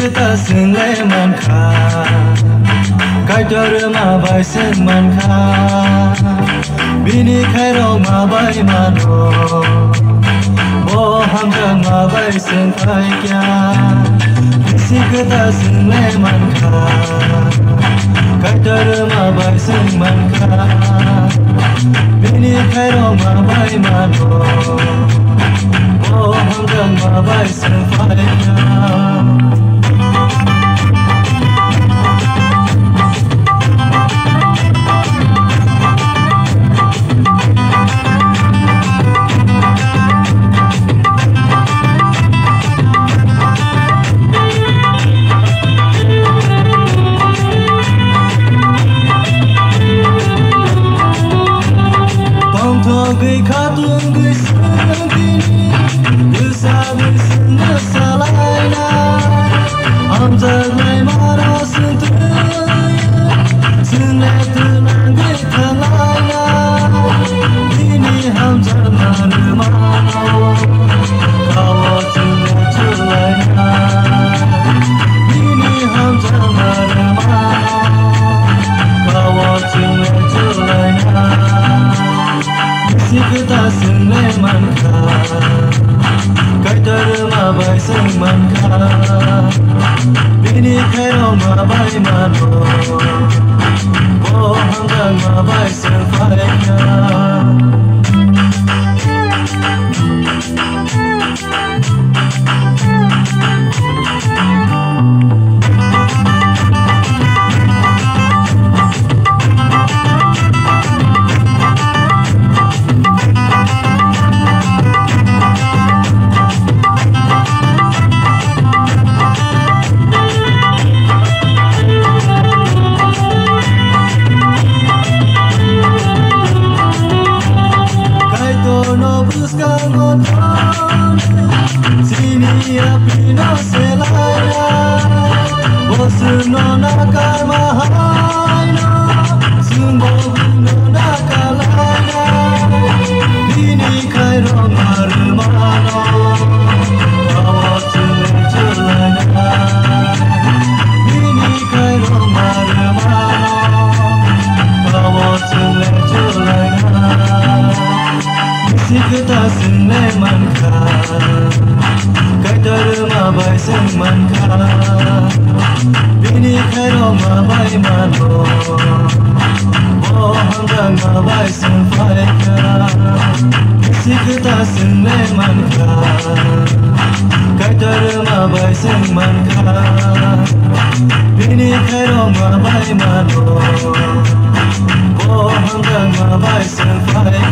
Kita sengai manka, kaidar ma bai sen manka, bini kairong ma bai mano, bo hamjang ma bai sen kaigya. Kita sengai manka, kaidar ma bai sen manka, bini kairong ma bai mano, bo hamjang ma bai sen kaigya. Gay katun gay sendiri, bersama sendiri salahnya. Amzad lay marah sendiri, senang tenang gay kalanya. Ini Amzad marah marah, kau cuma celanya. Ini Amzad marah marah, kau cuma celanya. Kita senai manka, kaidar ma bai sen manka, bini kairong ma bai mano, bo hamjang ma bai sen kaigya. Sini api no selaya, bos no nakar mahayna, sumbo no nakalaya. Bini kairong marmano, kawat celanya. Bini kairong marmano, kawat celanya. Kita senai manka, kaidar ma bai sen manka, bini kairong ma bai mano, bo hamjang ma bai sen kaigya. Kita senai manka, kaidar ma bai sen manka, bini kairong ma bai mano, bo hamjang ma bai sen kaigya.